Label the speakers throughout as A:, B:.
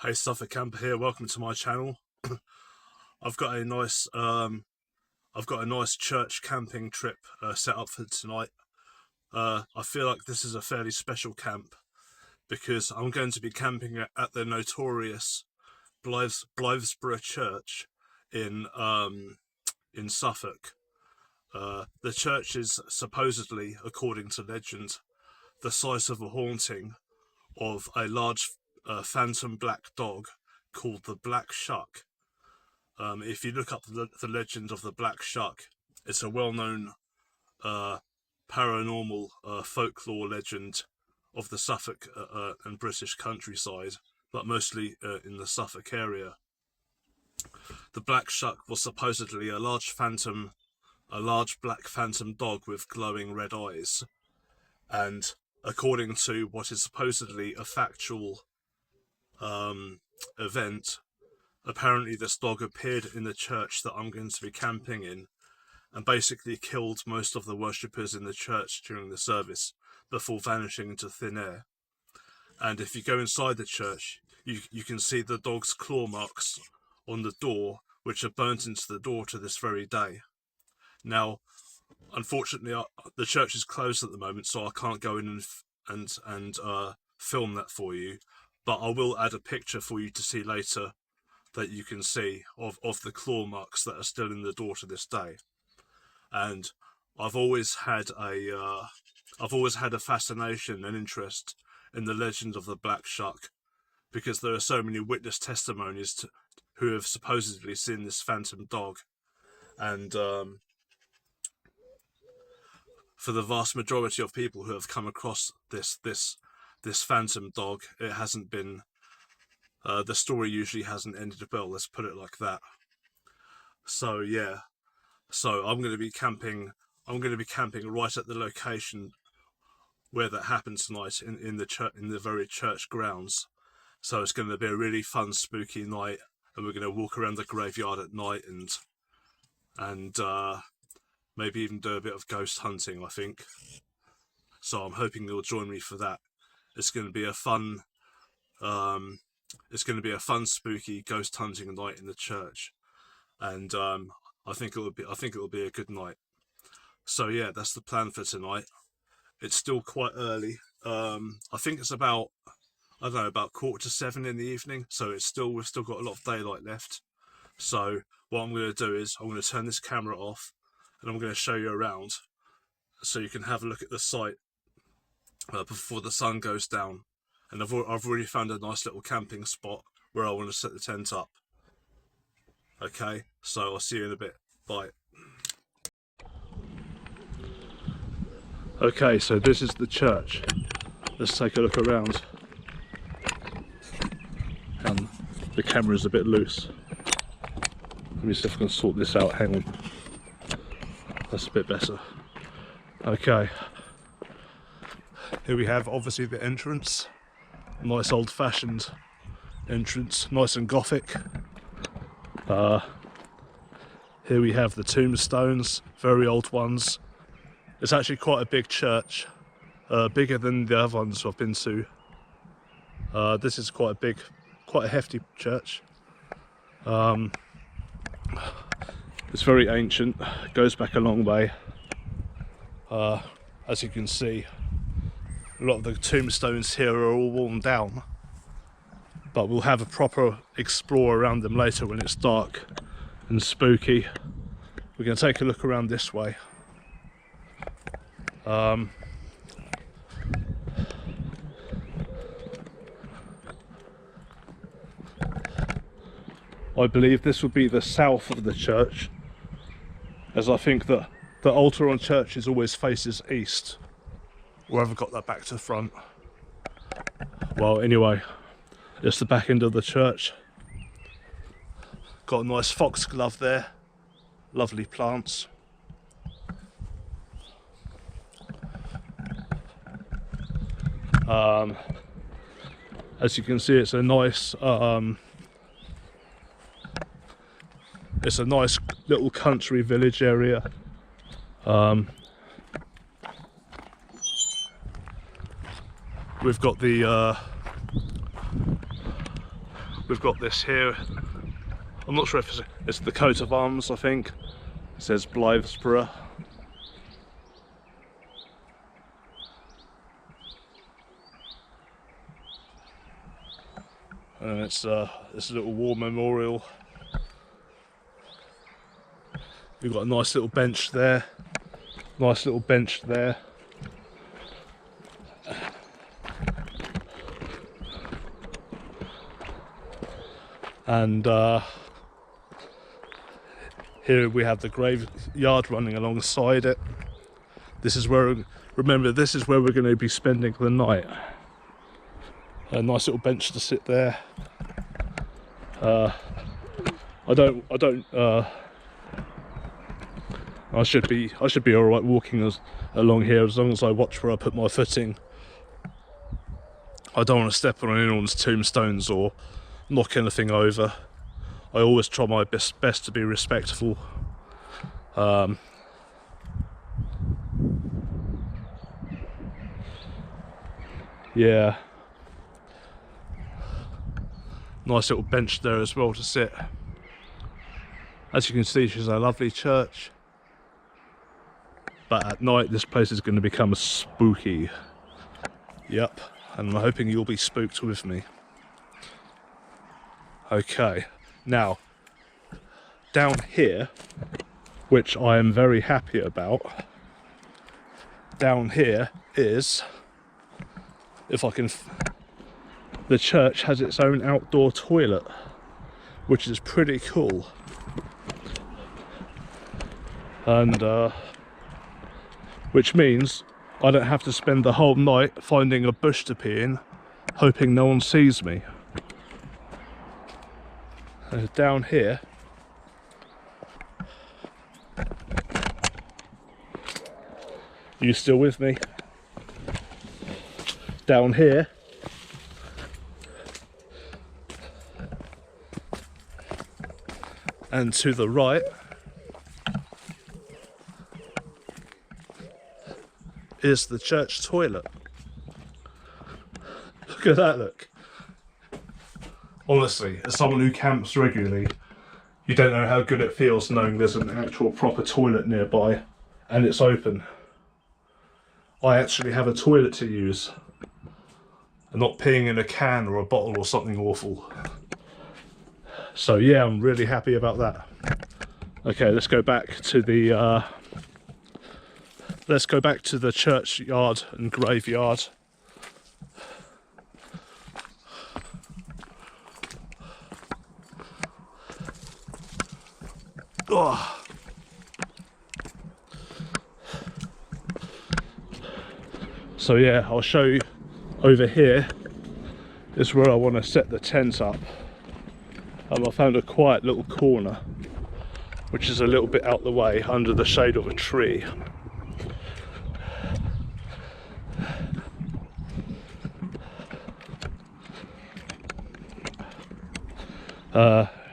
A: Hey, Suffolk camper here. Welcome to my channel. I've got a nice church camping trip set up for tonight. I feel like this is a fairly special camp because I'm going to be camping at the notorious Blythburgh church in Suffolk. The church is supposedly, according to legend, the site of a haunting of a large phantom black dog called the Black Shuck. If you look up the legend of the Black Shuck, it's a well-known paranormal folklore legend of the Suffolk and British countryside, but mostly in the Suffolk area. The Black Shuck was supposedly a large black phantom dog with glowing red eyes, and according to what is supposedly a factual event, apparently this dog appeared in the church that I'm going to be camping in and basically killed most of the worshippers in the church during the service before vanishing into thin air. And if you go inside the church, you can see the dog's claw marks on the door, which are burnt into the door to this very day. Now, unfortunately, the church is closed at the moment, so I can't go in and film that for you. But I will add a picture for you to see later that you can see of the claw marks that are still in the door to this day. And I've always had a fascination and interest in the legend of the Black Shuck, because there are so many witness testimonies who have supposedly seen this phantom dog, and for the vast majority of people who have come across this phantom dog, it hasn't been the story usually hasn't ended well, let's put it like that. So yeah, so I'm going to be camping right at the location where that happened tonight, in the very church grounds. So it's going to be a really fun, spooky night, and we're going to walk around the graveyard at night and maybe even do a bit of ghost hunting, I think. So I'm hoping you'll join me for that. It's going to be a fun, spooky ghost hunting night in the church, and I think it will be a good night. So yeah, that's the plan for tonight. It's still quite early. I think it's about, I don't know, about 6:45 in the evening. So we've still got a lot of daylight left. So what I'm going to do is I'm going to turn this camera off, and I'm going to show you around so you can have a look at the site before the sun goes down. And I've already found a nice little camping spot where I want to set the tent up. Okay, so I'll see you in a bit. Bye. Okay, so this is the church. Let's take a look around. And the camera's a bit loose. Let me see if I can sort this out. Hang on. That's a bit better. Okay. Here we have obviously the entrance. Nice old-fashioned entrance, nice and gothic. Here we have the tombstones, very old ones. It's actually quite a big church, bigger than the other ones I've been to. This is quite a hefty church. It's very ancient, goes back a long way. As you can see, a lot of the tombstones here are all worn down, but we'll have a proper explore around them later when it's dark and spooky. We're going to take a look around this way. I believe this would be the south of the church, as I think that the altar on churches always faces east. Whoever got that back to the front. Well, anyway, it's the back end of the church. Got a nice foxglove there. Lovely plants. As you can see, it's a nice little country village area. We've got the we've got this here. I'm not sure if it's the coat of arms, I think. It says Blythburgh. And it's a little war memorial. We've got a nice little bench there. Nice little bench there. And here we have the graveyard running alongside it. This is where, remember, this is where we're going to be spending the night. A nice little bench to sit there. I should be all right walking along here as long as I watch where I put my footing. I don't want to step on anyone's tombstones or knock anything over. I always try my best to be respectful. Yeah. Nice little bench there as well to sit. As you can see, she's a lovely church. But at night, this place is going to become spooky. Yep, and I'm hoping you'll be spooked with me. Okay, now, down here, which I am very happy about, down here is, if I can, the church has its own outdoor toilet, which is pretty cool. And which means I don't have to spend the whole night finding a bush to pee in, hoping no one sees me. And down here, you still with me? Down here, and to the right is the church toilet. Look at that, look. Honestly, as someone who camps regularly, you don't know how good it feels knowing there's an actual proper toilet nearby and it's open. I actually have a toilet to use and not peeing in a can or a bottle or something awful. So yeah, I'm really happy about that. Okay, let's go back to the churchyard and graveyard. Oh. So yeah, I'll show you over here is where I want to set the tent up. I found a quiet little corner which is a little bit out the way under the shade of a tree.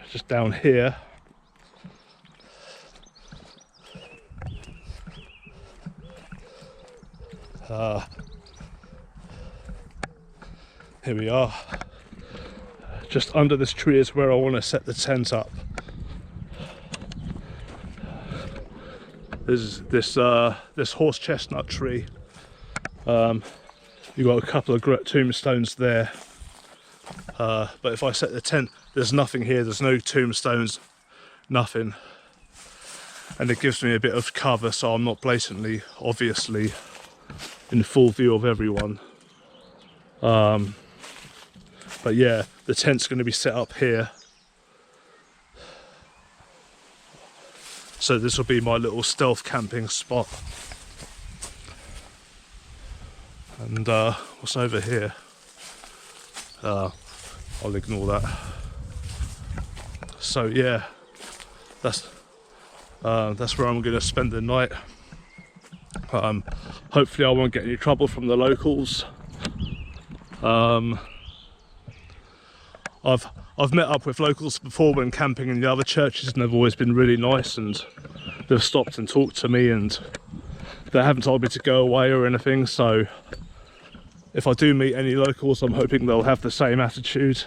A: Just down here, here we are. Just under this tree is where I want to set the tent up. There's this horse chestnut tree. You've got a couple of tombstones there. But if I set the tent, there's nothing here, there's no tombstones, nothing. And it gives me a bit of cover so I'm not blatantly, obviously, in full view of everyone. But yeah, the tent's going to be set up here. So this will be my little stealth camping spot. And what's over here? I'll ignore that. So yeah, that's where I'm going to spend the night. Hopefully I won't get any trouble from the locals. I've met up with locals before when camping in the other churches, and they've always been really nice, and they've stopped and talked to me, and they haven't told me to go away or anything. So if I do meet any locals, I'm hoping they'll have the same attitude.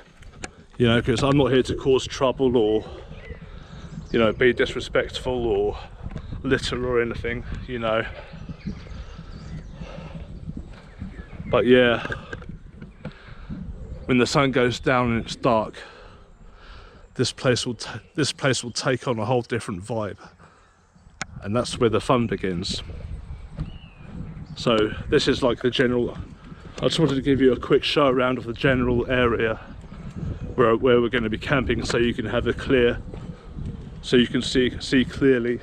A: You know, because I'm not here to cause trouble or, you know, be disrespectful or litter or anything, you know. But yeah, when the sun goes down and it's dark, this place will take on a whole different vibe, and that's where the fun begins. So this is like the general. I just wanted to give you a quick show around of the general area where we're going to be camping, so you can have a clear, so you can see clearly.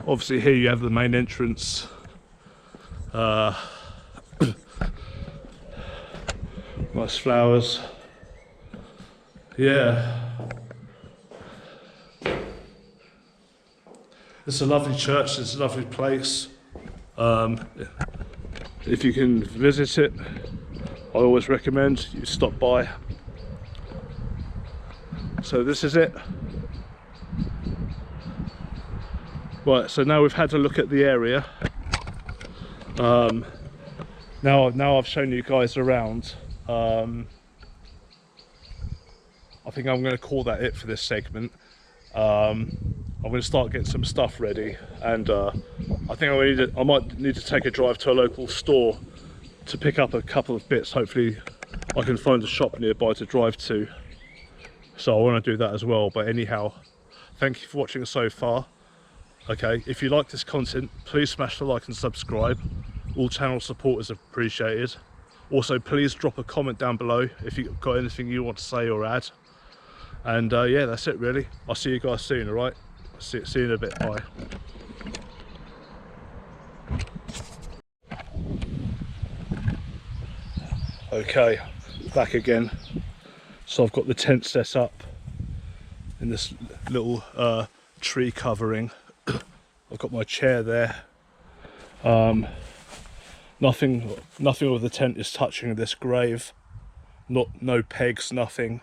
A: Obviously here you have the main entrance. Nice flowers. Yeah. It's a lovely church, it's a lovely place. If you can visit it, I always recommend you stop by. So this is it. Right, so now we've had a look at the area. Now I've shown you guys around. I think I'm going to call that it for this segment. I'm going to start getting some stuff ready, and I think I might need to take a drive to a local store to pick up a couple of bits. Hopefully I can find a shop nearby to drive to, so I want to do that as well. But anyhow, thank you for watching so far. Okay, if you like this content, please smash the like and subscribe. All channel support is appreciated. Also, please drop a comment down below if you've got anything you want to say or add. And yeah, that's it really. I'll see you guys soon, alright? See you in a bit, bye. Okay, back again. So I've got the tent set up in this little tree covering. I've got my chair there. Nothing of the tent is touching this grave. No pegs, nothing.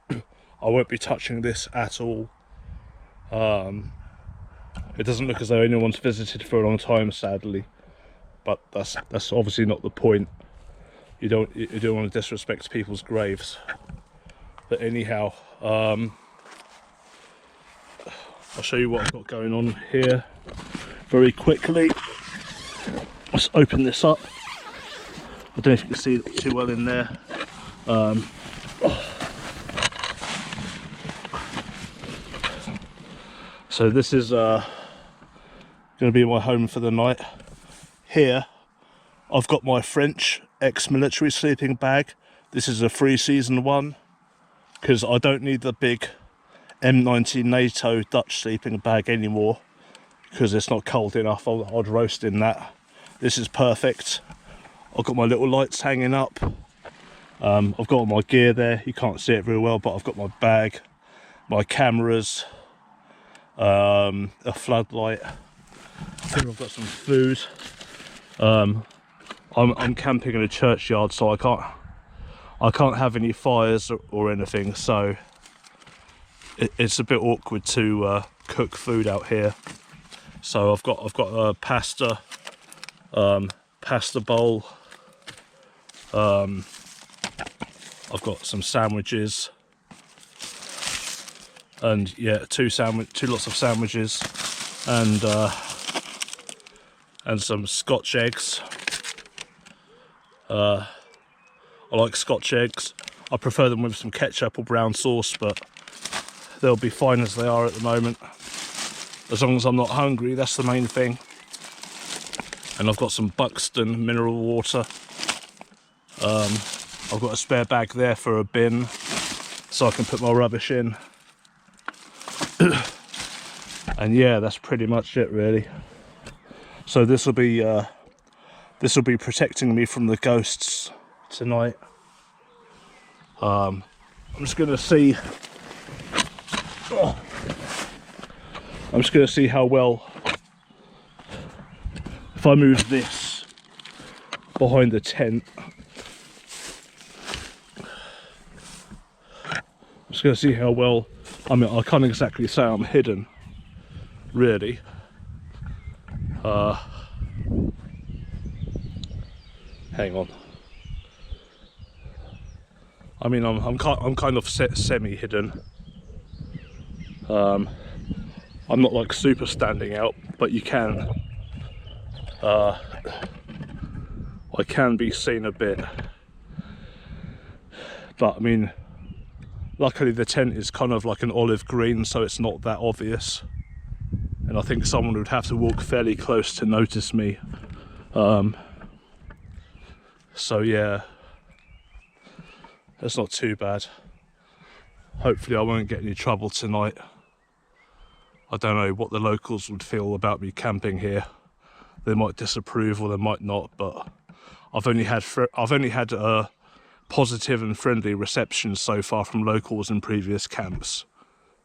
A: I won't be touching this at all. It doesn't look as though anyone's visited for a long time, sadly, but that's obviously not the point. You don't want to disrespect people's graves. But anyhow, I'll show you what I've got going on here very quickly. Let's open this up. I don't know if you can see it too well in there. So this is going to be my home for the night. Here I've got my French ex-military sleeping bag. This is a 3-season one, because I don't need the big M90 NATO Dutch sleeping bag anymore, because it's not cold enough. I'd roast in that. This is perfect. I've got my little lights hanging up. I've got all my gear there. You can't see it very well, but I've got my bag, my cameras, a floodlight. Here I've got some food. I'm camping in a churchyard, so I can't have any fires or anything, so it's a bit awkward to cook food out here. So I've got a pasta bowl. I've got some sandwiches, and yeah, two lots of sandwiches, and some Scotch eggs. I like Scotch eggs. I prefer them with some ketchup or brown sauce, but they'll be fine as they are at the moment. As long as I'm not hungry, that's the main thing. And I've got some Buxton mineral water. I've got a spare bag there for a bin, so I can put my rubbish in. And yeah, that's pretty much it really. So this will be protecting me from the ghosts tonight. I'm just gonna see. I'm just gonna see how well, if I move this behind the tent. I'm just gonna see how well. I mean, I can't exactly say I'm hidden, really. Hang on. I mean, I'm kind of semi-hidden. I'm not like super standing out, but you can. I can be seen a bit, but I mean, luckily the tent is kind of like an olive green, so it's not that obvious. And I think someone would have to walk fairly close to notice me. So yeah, that's not too bad. Hopefully I won't get any trouble tonight. I don't know what the locals would feel about me camping here. They might disapprove or they might not, but I've only had a positive and friendly reception so far from locals in previous camps.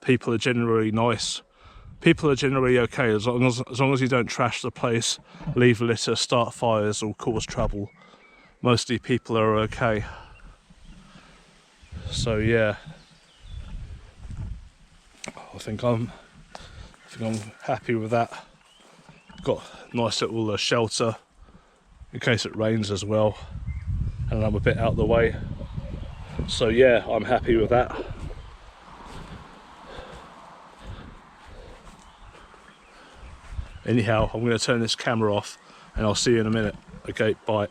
A: People are generally nice. People are generally okay as long as you don't trash the place, leave litter, start fires or cause trouble. Mostly people are okay. So yeah, I think I'm happy with that. Got a nice little shelter in case it rains as well, and I'm a bit out of the way. So yeah, I'm happy with that. Anyhow, I'm going to turn this camera off and I'll see you in a minute. Okay, bye.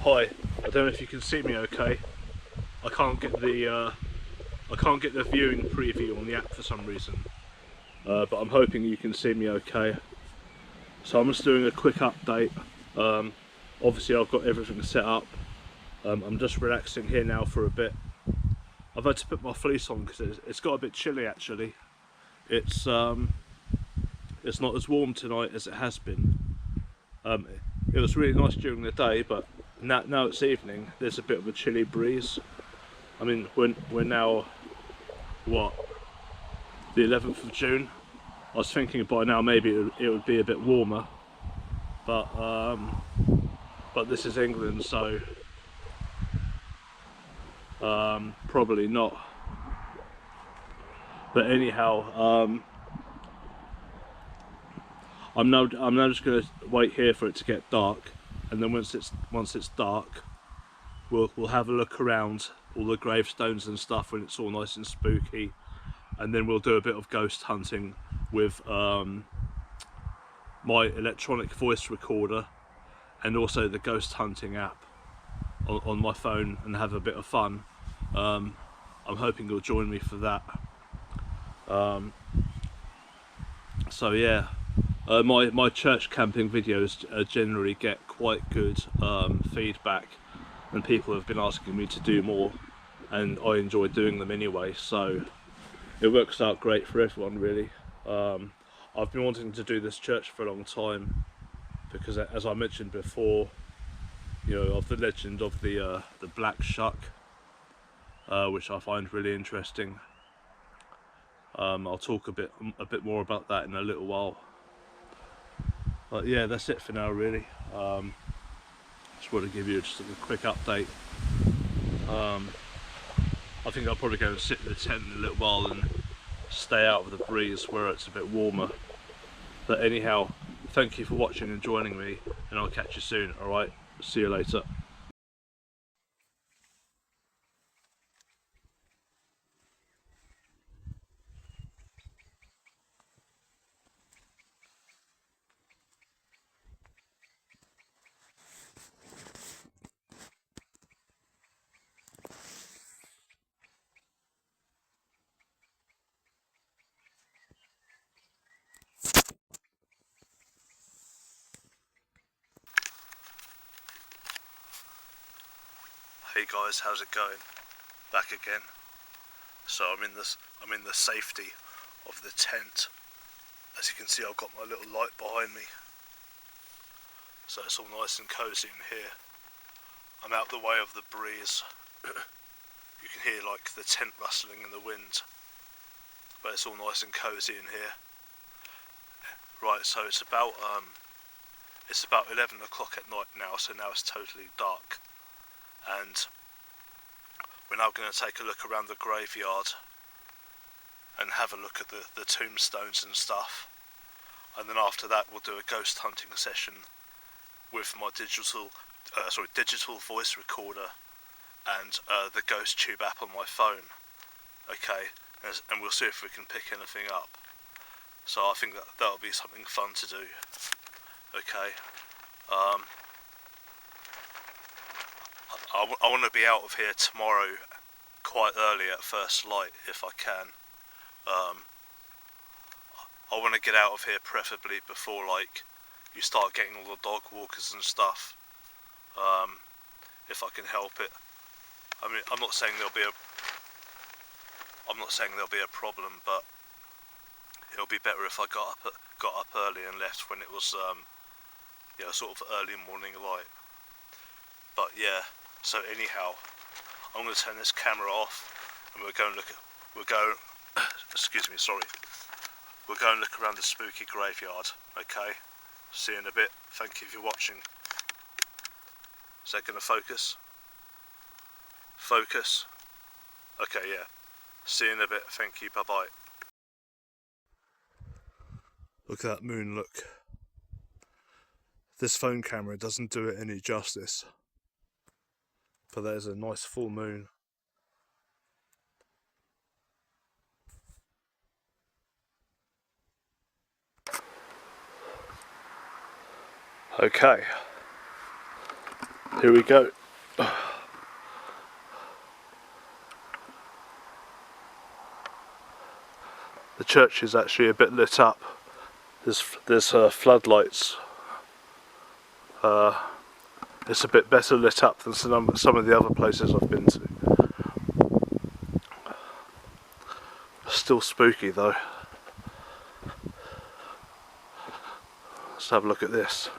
A: Hi, I don't know if you can see me okay. I can't get the viewing preview on the app for some reason, but I'm hoping you can see me okay. So I'm just doing a quick update. Obviously I've got everything set up. I'm just relaxing here now for a bit. I've had to put my fleece on because it's got a bit chilly actually. It's not as warm tonight as it has been. It was really nice during the day, but now it's evening. There's a bit of a chilly breeze. I mean, we're now what, the 11th of June. I was thinking by now maybe it would be a bit warmer, but this is England, so probably not. But anyhow, I'm now just going to wait here for it to get dark, and then once it's dark, we'll have a look around all the gravestones and stuff when it's all nice and spooky, and then we'll do a bit of ghost hunting with my electronic voice recorder and also the ghost hunting app on my phone, and have a bit of fun. I'm hoping you'll join me for that. So yeah, my church camping videos generally get quite good feedback, and people have been asking me to do more, and I enjoy doing them anyway, so it works out great for everyone really. I've been wanting to do this church for a long time because, as I mentioned before, you know, of the legend of the Black Shuck, which I find really interesting. I'll talk a bit more about that in a little while. But yeah, that's it for now really. Just want to give you just a quick update. I think I'll probably go and sit in the tent in a little while and stay out of the breeze where it's a bit warmer. But anyhow, thank you for watching and joining me, and I'll catch you soon. Alright, see you later. Hey guys, how's it going? Back again. So I'm in the safety of the tent. As you can see, I've got my little light behind me, so it's all nice and cozy in here. I'm out the way of the breeze. You can hear like the tent rustling in the wind, but it's all nice and cosy in here. Right, so it's about 11 o'clock at night now, so now it's totally dark, and we're now going to take a look around the graveyard and have a look at the tombstones and stuff, and then after that we'll do a ghost hunting session with my digital voice recorder and the ghost tube app on my phone. Okay, and we'll see if we can pick anything up. So I think that'll be something fun to do. Okay. I want to be out of here tomorrow quite early at first light if I can. I want to get out of here preferably before like you start getting all the dog walkers and stuff. If I can help it. I mean, I'm not saying there'll be a problem, but it'll be better if I got up early and left when it was sort of early morning light. But yeah, so anyhow, I'm going to turn this camera off and we'll go and look around the spooky graveyard. Okay, see you in a bit. Thank you for watching. Is that going to focus? Focus. Okay, yeah. See you in a bit. Thank you. Bye bye. Look at that moon, look. This phone camera doesn't do it any justice. But there's a nice full moon. Okay. Here we go. The church is actually a bit lit up. There's floodlights. It's a bit better lit up than some of the other places I've been to. Still spooky though. Let's have a look at this.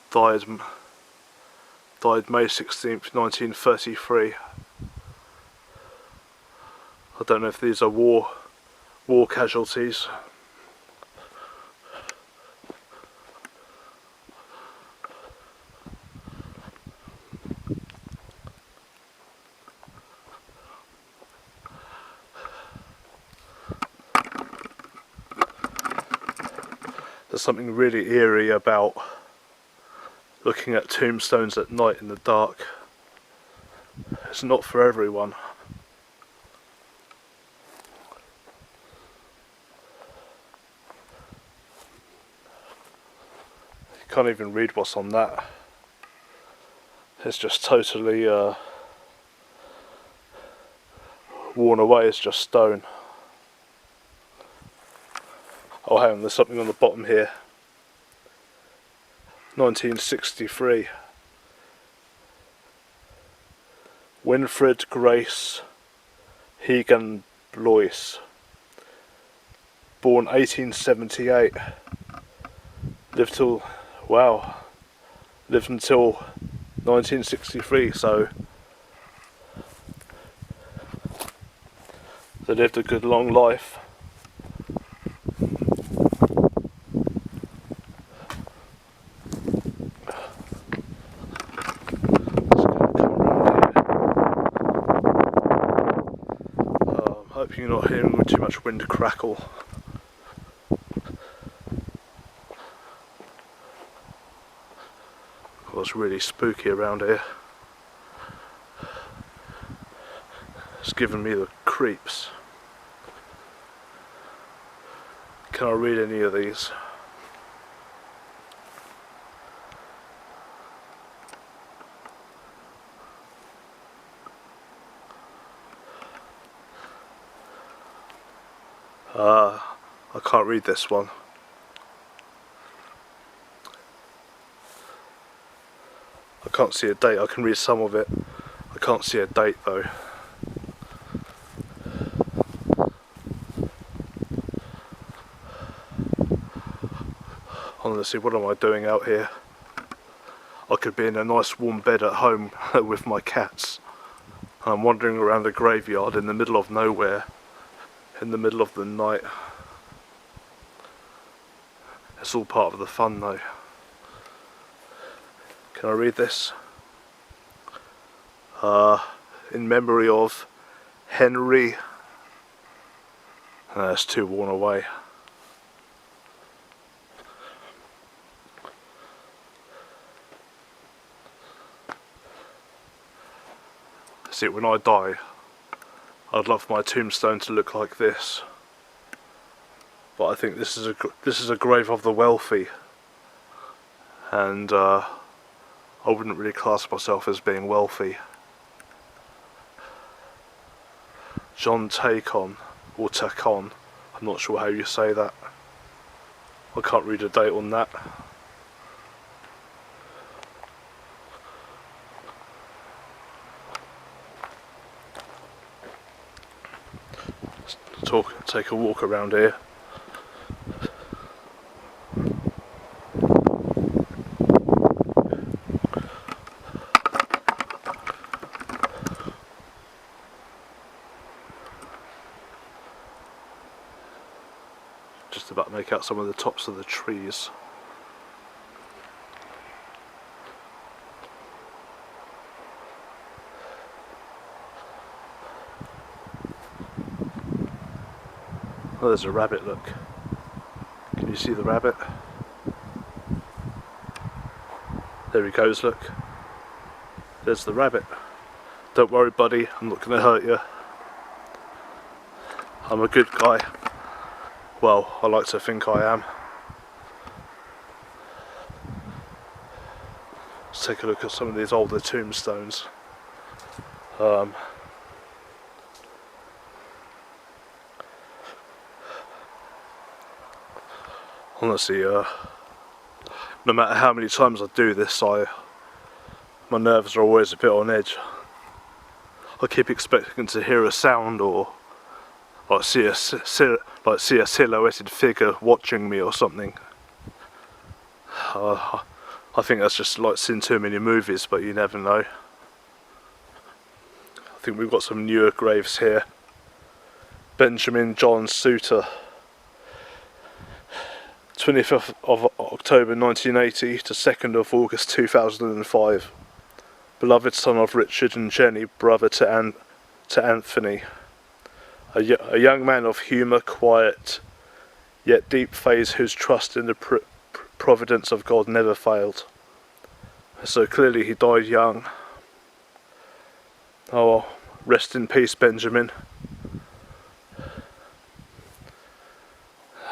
A: Died May 16th, 1933. I don't know if these are war casualties. There's something really eerie about looking at tombstones at night in the dark. It's not for everyone. You can't even read what's on that. It's just totally worn away. It's just stone. Oh, hang on, there's something on the bottom here. 1963. Winfred Grace Hegan Blois. Born 1878. Lived until 1963, so they lived a good long life. Hope you're not hearing too much wind crackle. Oh, it's really spooky around here. It's giving me the creeps. Can I read any of these? I can't read this one. I can't see a date. I can read some of it. I can't see a date though. Honestly, what am I doing out here? I could be in a nice warm bed at home with my cats. And I'm wandering around a graveyard in the middle of nowhere, in the middle of the night. It's all part of the fun though. Can I read this? In memory of Henry. It's too worn away. See, when I die, I'd love my tombstone to look like this. But I think this is a grave of the wealthy, and I wouldn't really class myself as being wealthy. John Tacon, or Tacon, I'm not sure how you say that. I can't read a date on that. Take a walk around here. Just about to make out some of the tops of the trees. Oh, there's a rabbit, look. Can you see the rabbit? There he goes, look. There's the rabbit. Don't worry, buddy, I'm not going to hurt you. I'm a good guy. Well, I like to think I am. Let's take a look at some of these older tombstones. Honestly, no matter how many times I do this, my nerves are always a bit on edge. I keep expecting to hear a sound or like see a silhouetted figure watching me or something. I think that's just like seeing too many movies, but you never know. I think we've got some newer graves here. Benjamin John Suter, 25th of October 1980 to 2nd of August 2005. Beloved son of Richard and Jenny, brother to Anthony. A young man of humour, quiet, yet deep faith, whose trust in the providence of God never failed. So clearly he died young. Oh well, rest in peace, Benjamin.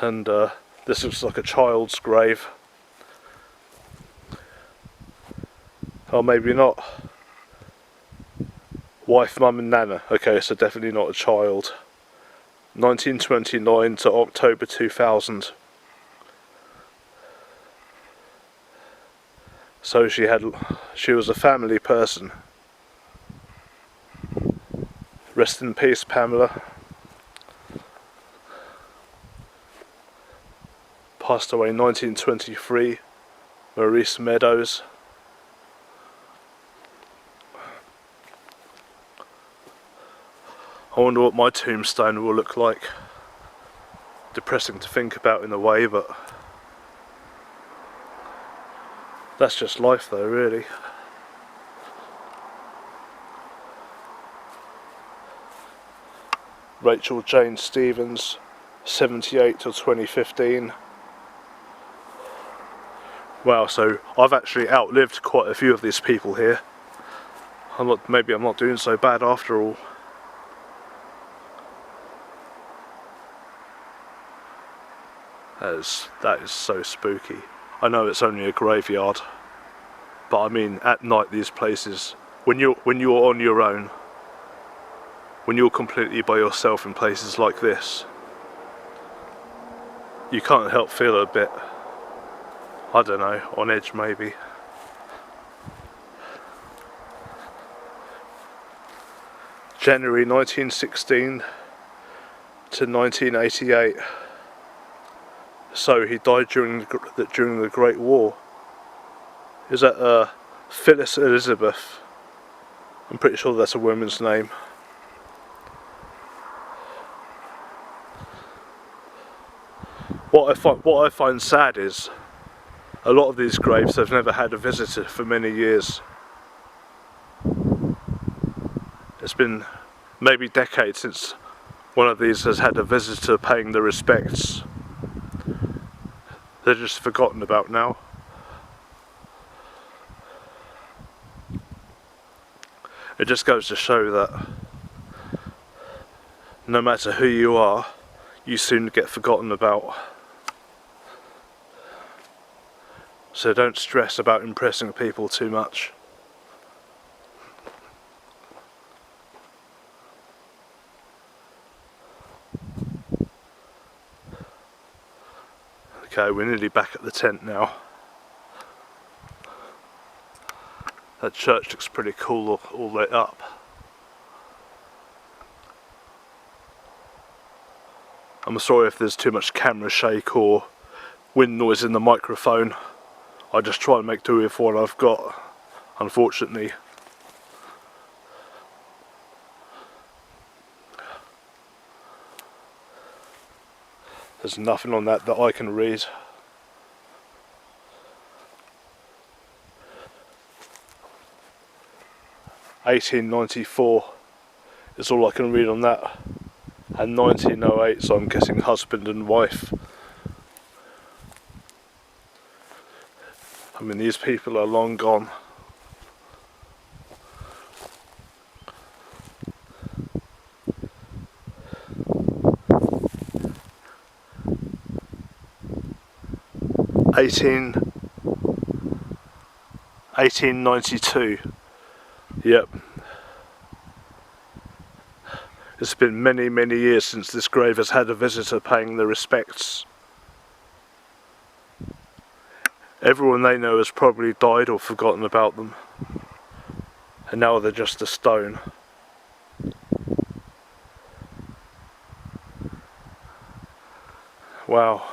A: And this looks like a child's grave. Oh, maybe not. Wife, mum and nana. Okay, so definitely not a child. 1929 to October 2000. So she was a family person. Rest in peace, Pamela. Passed away in 1923, Maurice Meadows. I wonder what my tombstone will look like. Depressing to think about in a way, but that's just life though, really. Rachel Jane Stevens, 78 till 2015. Wow, so I've actually outlived quite a few of these people here. Maybe I'm not doing so bad after all. That is so spooky. I know it's only a graveyard, but I mean at night these places, when you're on your own, when you're completely by yourself in places like this, you can't help feel a bit, I don't know, on edge maybe. January 1916 to 1988. So he died during the Great War. Is that Phyllis Elizabeth. I'm pretty sure that's a woman's name. What I find sad is a lot of these graves have never had a visitor for many years. It's been maybe decades since one of these has had a visitor paying their respects. They're just forgotten about now. It just goes to show that no matter who you are, you soon get forgotten about. So don't stress about impressing people too much. Okay, we're nearly back at the tent now. That church looks pretty cool, all lit up. I'm sorry if there's too much camera shake or wind noise in the microphone. I just try and make do with what I've got, unfortunately. There's nothing on that I can read. "1894" is all I can read on that, and 1908, so I'm guessing husband and wife. I mean, these people are long gone. "1892", yep. It's been many, many years since this grave has had a visitor paying their respects. Everyone they know has probably died or forgotten about them, and now they're just a stone. Wow.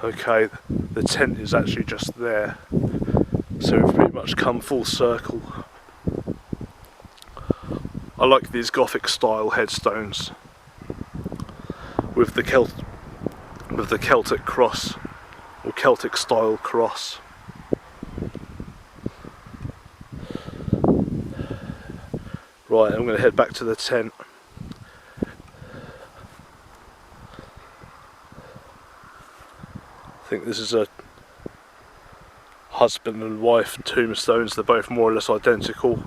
A: Okay, the tent is actually just there, so we've pretty much come full circle. I like these Gothic style headstones with the Celtic cross, or Celtic style cross. Right, I'm going to head back to the tent. I think this is a husband and wife tombstones. They're both more or less identical.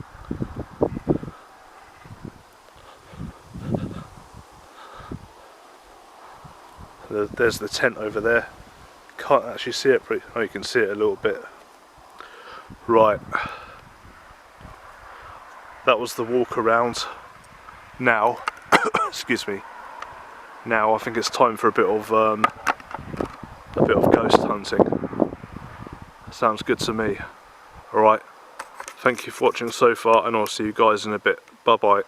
A: There's the tent over there. Can't actually see it, but oh, you can see it a little bit. Right, that was the walk around. Now, excuse me. Now I think it's time for a bit of ghost hunting. Sounds good to me. Alright, thank you for watching so far, and I'll see you guys in a bit. Bye bye.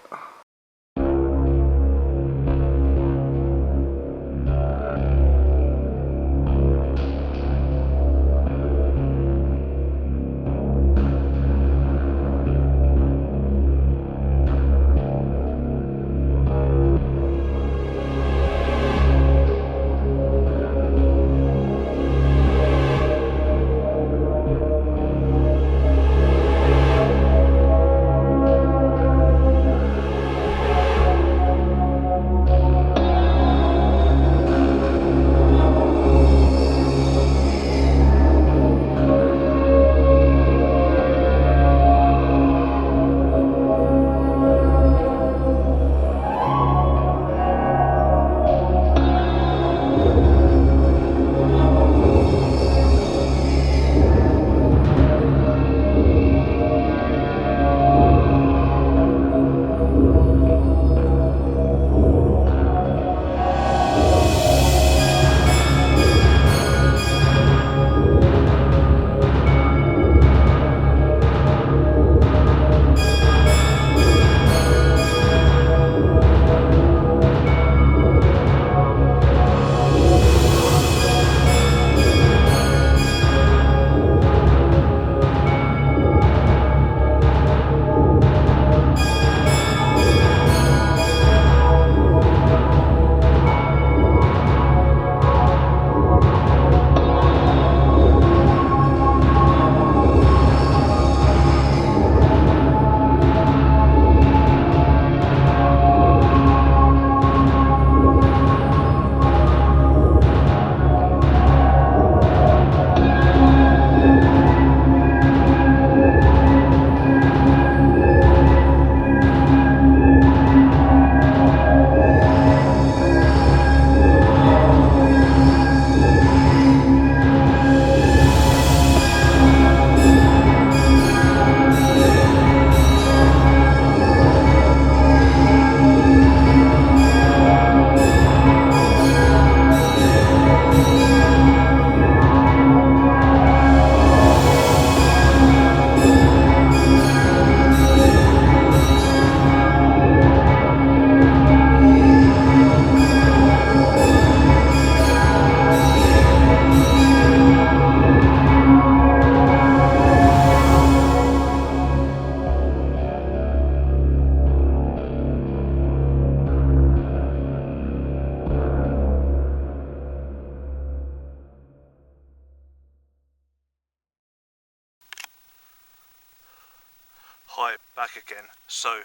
A: back again. So,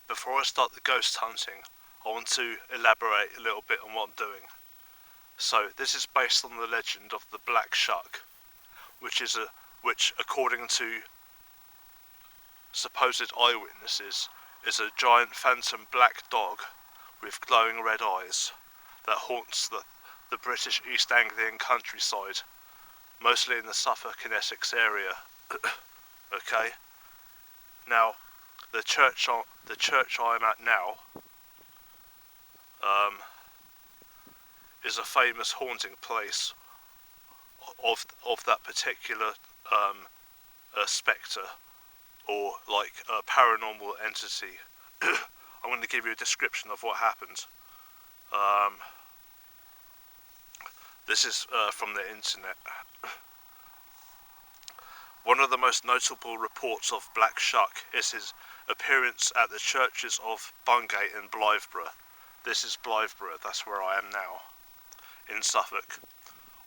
A: before I start the ghost hunting, I want to elaborate a little bit on what I'm doing. So, this is based on the legend of the Black Shuck, which according to supposed eyewitnesses, is a giant phantom black dog with glowing red eyes that haunts the British East Anglian countryside, mostly in the Suffolk and Essex area. Okay? Now, the church I'm at now is a famous haunting place of that particular spectre, or like a paranormal entity. I'm going to give you a description of what happened. This is from the internet. One of the most notable reports of Black Shuck is his appearance at the churches of Bungate and Blythburgh. This is Blythburgh, that's where I am now, in Suffolk.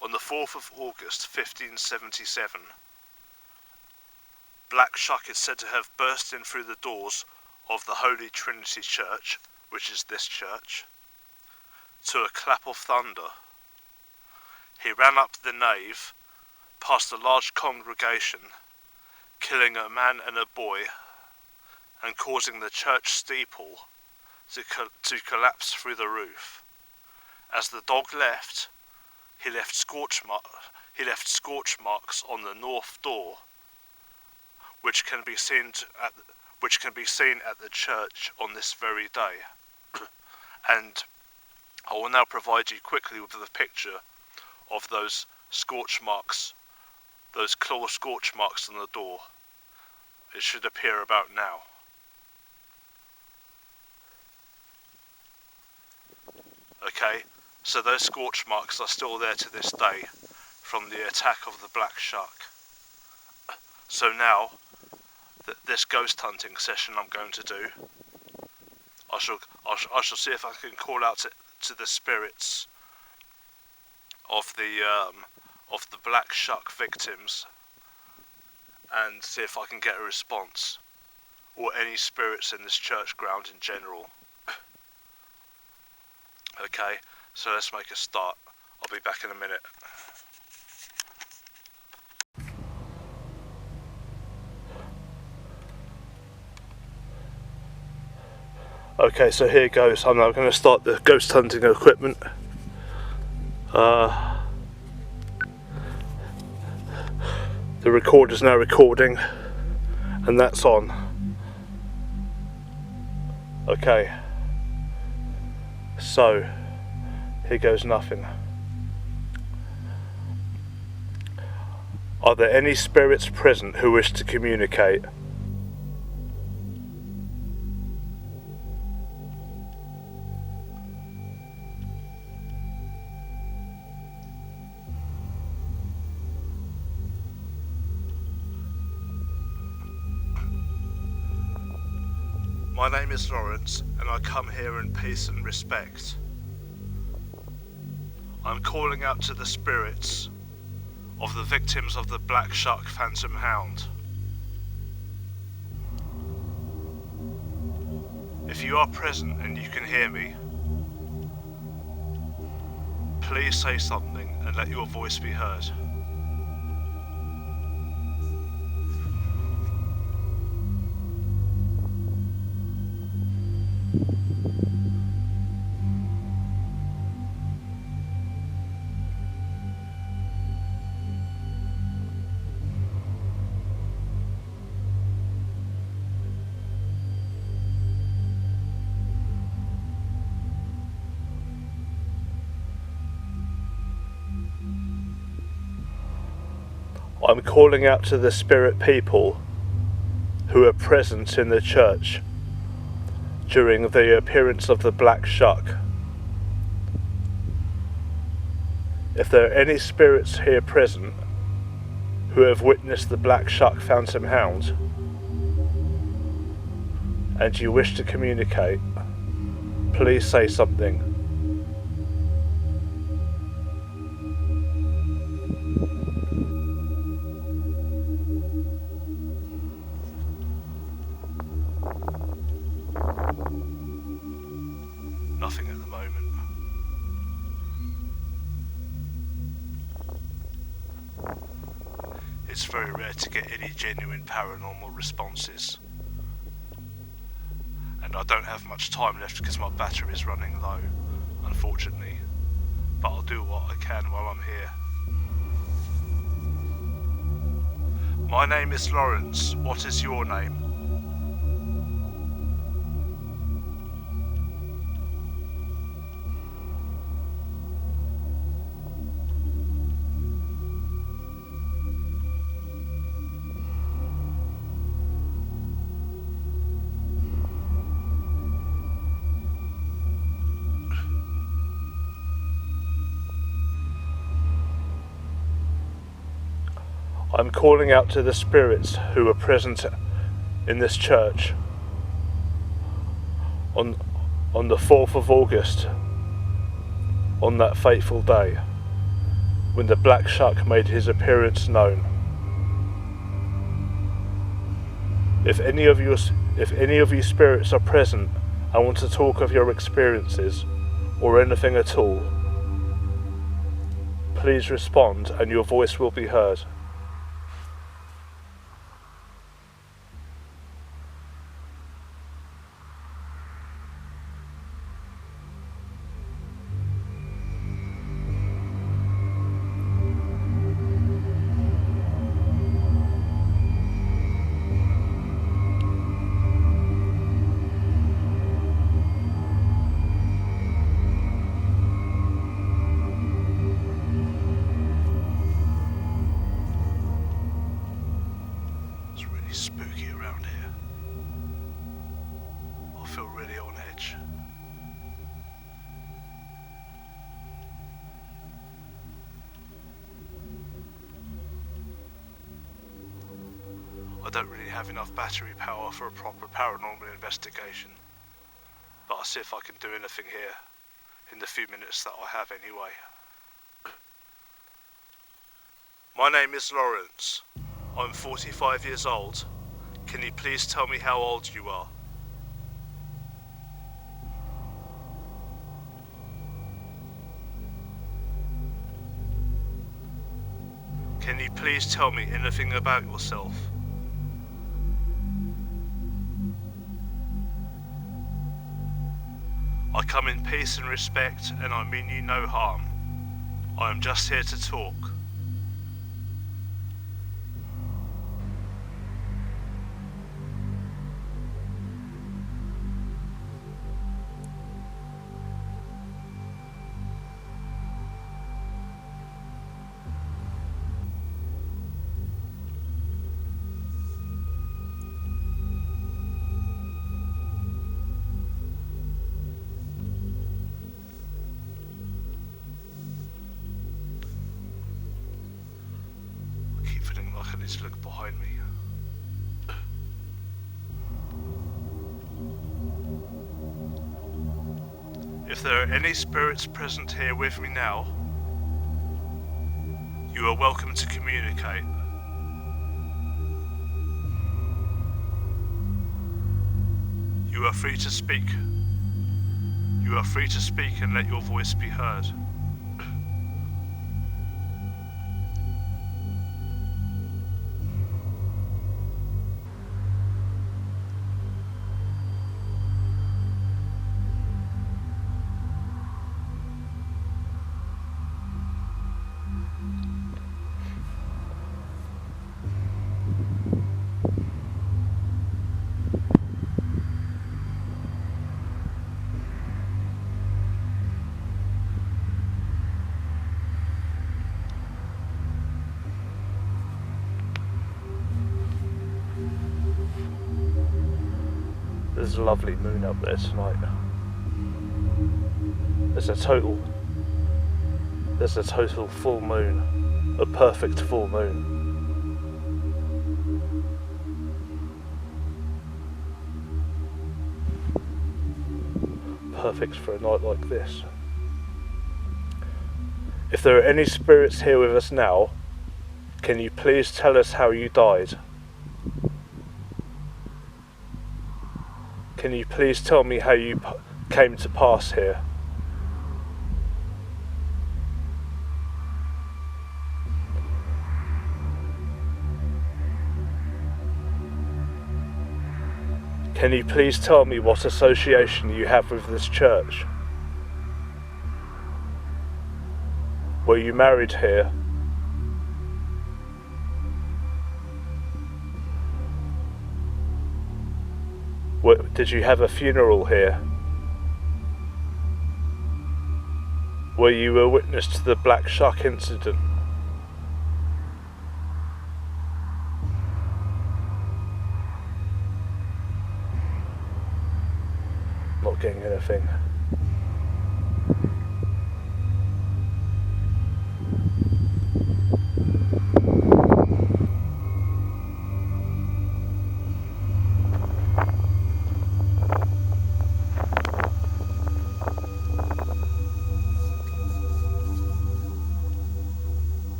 A: On the 4th of August 1577, Black Shuck is said to have burst in through the doors of the Holy Trinity Church, which is this church, to a clap of thunder. He ran up the nave, past a large congregation, killing a man and a boy, and causing the church steeple to collapse through the roof. As the dog left, he left scorch marks on the north door, which can be seen at the church on this very day. And I will now provide you quickly with a picture of those scorch marks, those claw scorch marks on the door. It should appear about now. Okay, so those scorch marks are still there to this day from the attack of the Black Shuck. So now, this ghost hunting session I'm going to do, I shall see if I can call out to the spirits of the Black Shuck victims and see if I can get a response, or any spirits in this church ground in general. Okay, so let's make a start. I'll be back in a minute. Okay, so here goes. I'm now going to start the ghost hunting equipment. The recorder's now recording, and that's on. Okay, so here goes nothing. Are there any spirits present who wish to communicate? My name is Lawrence, and I come here in peace and respect. I'm calling out to the spirits of the victims of the Black Shuck Phantom Hound. If you are present and you can hear me, please say something and let your voice be heard. I'm calling out to the spirit people who are present in the church during the appearance of the Black Shuck. If there are any spirits here present who have witnessed the Black Shuck Phantom Hound and you wish to communicate, please say something. it's very rare to get any genuine paranormal responses. And I don't have much time left because my battery is running low, unfortunately. But I'll do what I can while I'm here. My name is Lawrence. What is your name? I'm calling out to the spirits who are present in this church on the 4th of August, on that fateful day when the Black Shuck made his appearance known. If any of you spirits are present and want to talk of your experiences or anything at all, please respond and your voice will be heard. Spooky around here. I feel really on edge. I don't really have enough battery power for a proper paranormal investigation, but I'll see if I can do anything here in the few minutes that I have anyway. My name is Lawrence. I'm 45 years old. Can you please tell me how old you are? Can you please tell me anything about yourself? I come in peace and respect, and I mean you no harm. I am just here to talk. I need to look behind me. If there are any spirits present here with me now, you are welcome to communicate. You are free to speak. You are free to speak and let your voice be heard. There's a lovely moon up there tonight. There's a total full moon. A perfect full moon. Perfect for a night like this. If there are any spirits here with us now, can you please tell us how you died? Can you please tell me how you came to pass here? Can you please tell me what association you have with this church? Were you married here? Did you have a funeral here? Were you a witness to the Black Shuck incident? Not getting anything.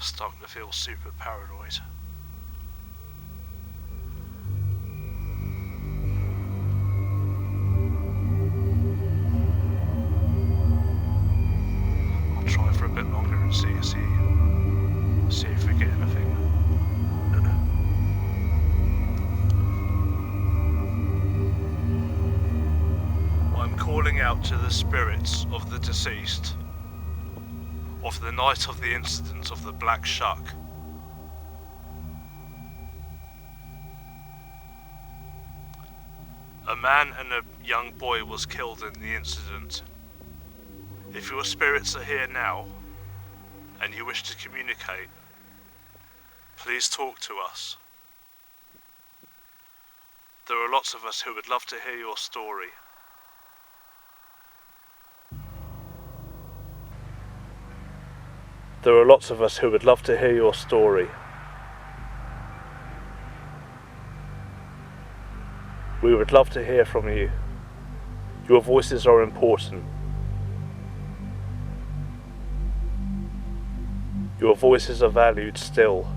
A: Starting to feel super paranoid. I'll try for a bit longer and see if we get anything. I'm calling out to the spirits of the deceased of the night of the incident of the Black Shuck. A man and a young boy was killed in the incident. If your spirits are here now, and you wish to communicate, please talk to us. There are lots of us who would love to hear your story. There are lots of us who would love to hear your story. We would love to hear from you. Your voices are important. Your voices are valued still.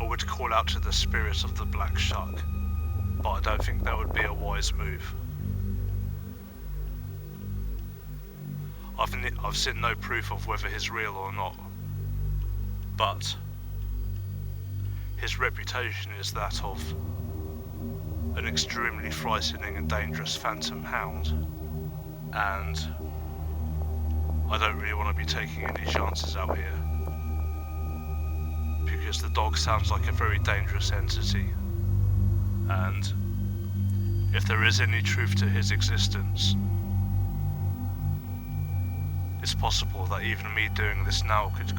A: I would call out to the spirit of the Black Shuck, but I don't think that would be a wise move. I've seen no proof of whether he's real or not, but his reputation is that of an extremely frightening and dangerous phantom hound, and I don't really want to be taking any chances out here. Because the dog sounds like a very dangerous entity, and if there is any truth to his existence, it's possible that even me doing this now could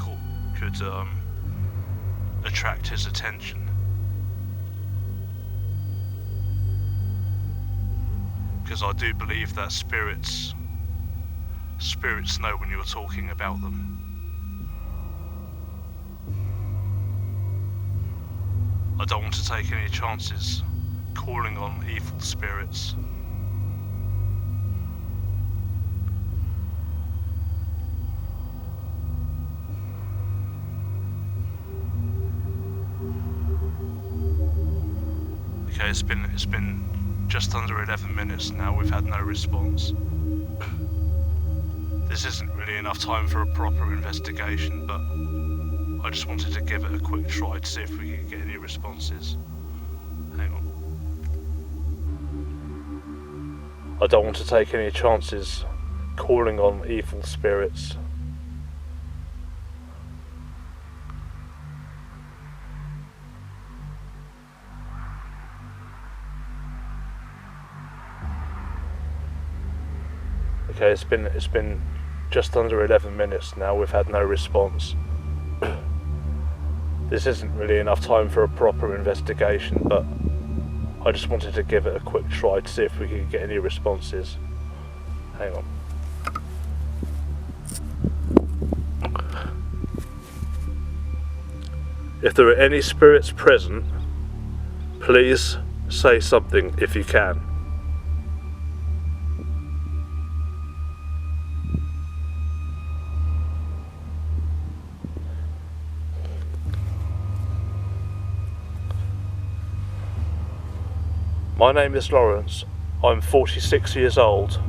A: attract his attention. Because I do believe that spirits know when you're talking about them. I don't want to take any chances calling on evil spirits. Okay, it's been just under 11 minutes now. We've had no response. This isn't really enough time for a proper investigation, but I just wanted to give it a quick try to see if we could get any responses. Hang on. I don't want to take any chances calling on evil spirits. Okay, it's been just under 11 minutes now. We've had no response. This isn't really enough time for a proper investigation, but I just wanted to give it a quick try to see if we could get any responses. Hang on. If there are any spirits present, Please say something if you can. My name is Lawrence. I'm 46 years old.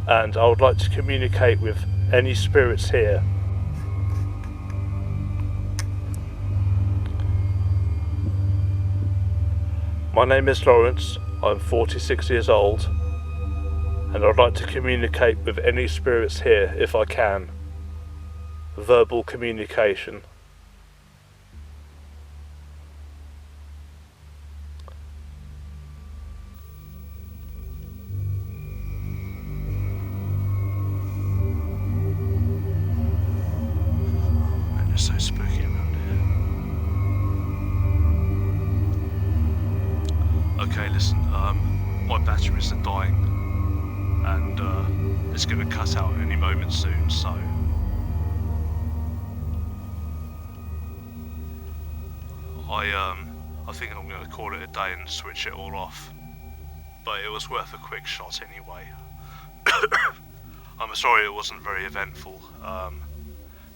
A: And I would like to communicate with any spirits here. My name is Lawrence. I'm 46 years old. And I'd like to communicate with any spirits here if I can. Verbal communication. Man, it's so spooky around here. Okay, listen, my batteries are dying and it's going to cut out any moment soon, so I think I'm going to call it a day and switch it all off. But it was worth a quick shot anyway. I'm sorry it wasn't very eventful.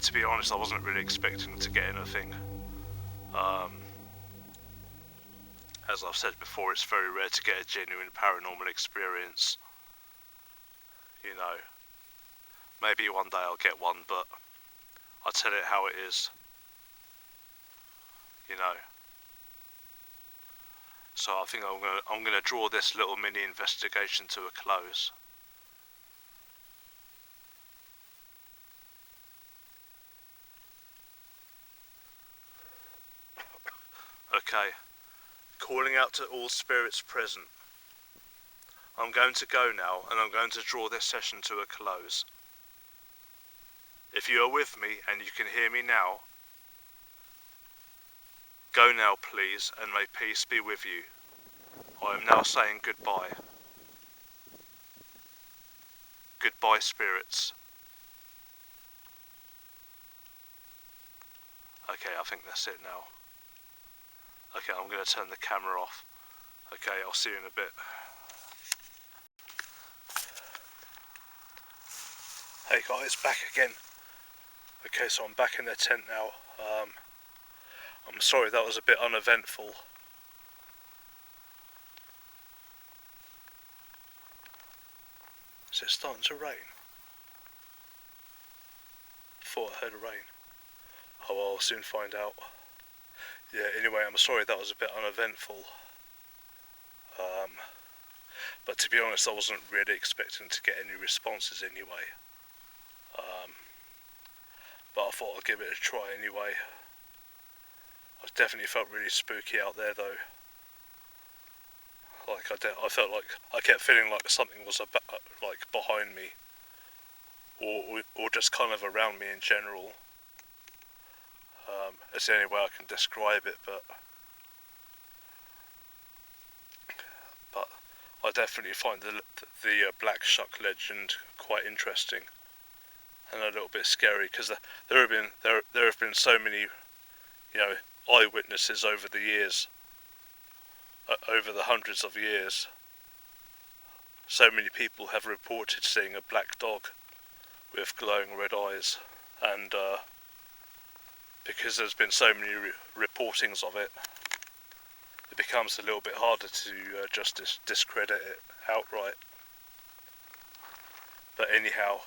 A: To be honest, I wasn't really expecting to get anything. As I've said before, it's very rare to get a genuine paranormal experience. You know, maybe one day I'll get one, but I'll tell it how it is. You know. So I think I'm gonna draw this little mini investigation to a close. Okay, calling out to all spirits present. I'm going to go now and I'm going to draw this session to a close. If you are with me and you can hear me now, go now please, and may peace be with you. I am now saying goodbye. Goodbye spirits. Okay, I think that's it now. Okay, I'm going to turn the camera off. Okay, I'll see you in a bit. Hey guys, back again. Okay, so I'm back in the tent now. I'm sorry that was a bit uneventful. Is it starting to rain? Thought I heard rain. Oh well, I'll soon find out. Yeah, anyway, I'm sorry that was a bit uneventful. But to be honest, I wasn't really expecting to get any responses anyway. But I thought I'd give it a try anyway. I definitely felt really spooky out there though. Like I felt like I kept feeling like something was like behind me, or just kind of around me in general. It's the only way I can describe it, but I definitely find the Black Shuck legend quite interesting and a little bit scary, because there have been so many, you know, eyewitnesses over the years, over the hundreds of years. So many people have reported seeing a black dog with glowing red eyes, and because there's been so many reportings of it, it becomes a little bit harder to just discredit it outright. But anyhow,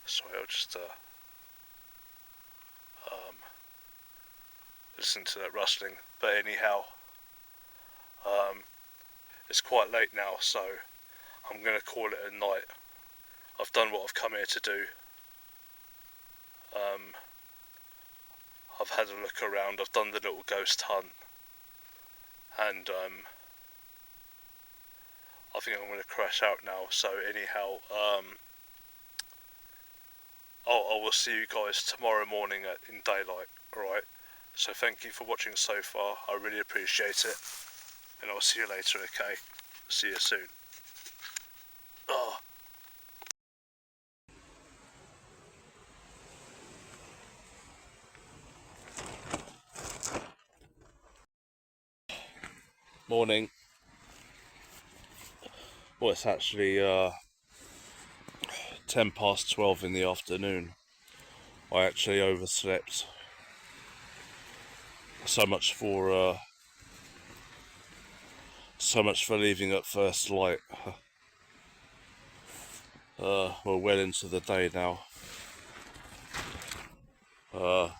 A: sorry, I'll just listen to that rustling. But anyhow, it's quite late now, so I'm going to call it a night. I've done what I've come here to do. I've had a look around, I've done the little ghost hunt, and I think I'm going to crash out now. So anyhow, I will see you guys tomorrow morning in daylight, alright? So thank you for watching so far, I really appreciate it, and I'll see you later, okay? See you soon. Oh. Morning. Well, it's actually 10 past 12 in the afternoon. I actually overslept. So much for leaving at first light. We're well into the day now. But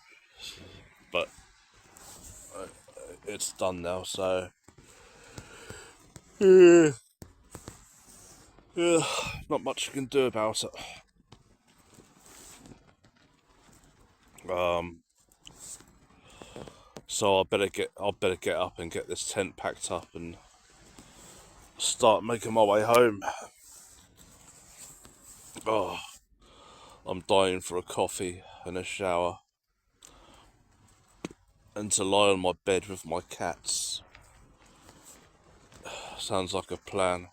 A: it's done now, so yeah, not much you can do about it. So I'll better get up and get this tent packed up and start making my way home. Oh, I'm dying for a coffee and a shower and to lie on my bed with my cats. Sounds like a plan.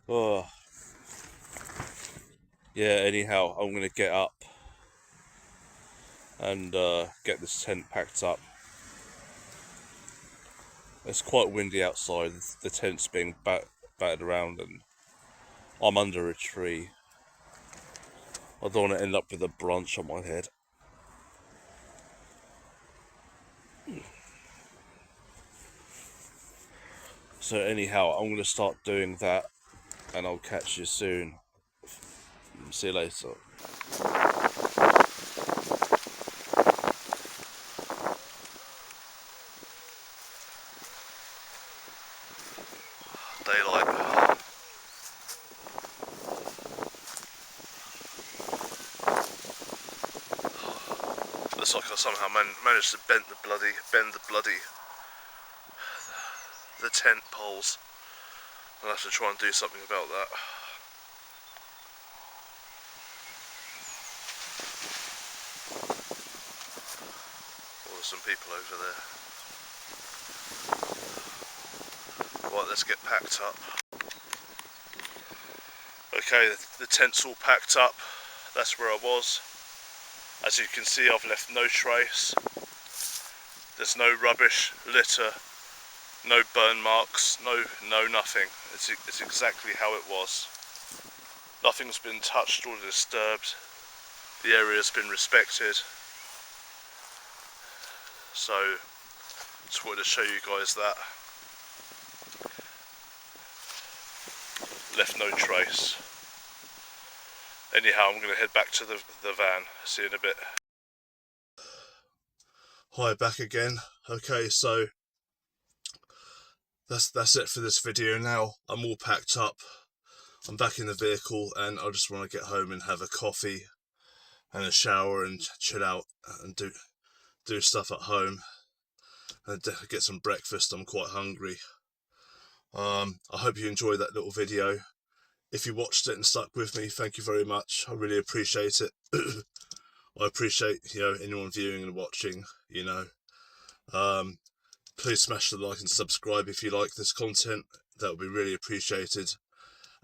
A: Oh, yeah, anyhow, I'm going to get up and get this tent packed up. It's quite windy outside. The tent's being battered around and I'm under a tree. I don't want to end up with a branch on my head. So anyhow, I'm going to start doing that and I'll catch you soon. See you later. Daylight. Looks like I somehow managed to bend the tent poles. I'll have to try and do something about that. Oh, there's some people over there. Right, let's get packed up. Okay, the tent's all packed up. That's where I was. As you can see, I've left no trace. There's no rubbish, litter, no burn marks, no nothing. It's exactly how it was. Nothing's been touched or disturbed. The area's been respected. So, just wanted to show you guys that. Left no trace. Anyhow, I'm going to head back to the van. See you in a bit. Hi, back again. Okay, so that's it for this video now. I'm all packed up. I'm back in the vehicle and I just want to get home and have a coffee and a shower and chill out and do stuff at home and get some breakfast. I'm quite hungry. I hope you enjoyed that little video. If you watched it and stuck with me, thank you very much. I really appreciate it. I appreciate, anyone viewing and watching, Please smash the like and subscribe if you like this content. That would be really appreciated.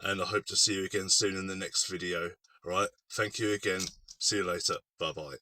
A: And I hope to see you again soon in the next video. Alright, thank you again. See you later. Bye bye.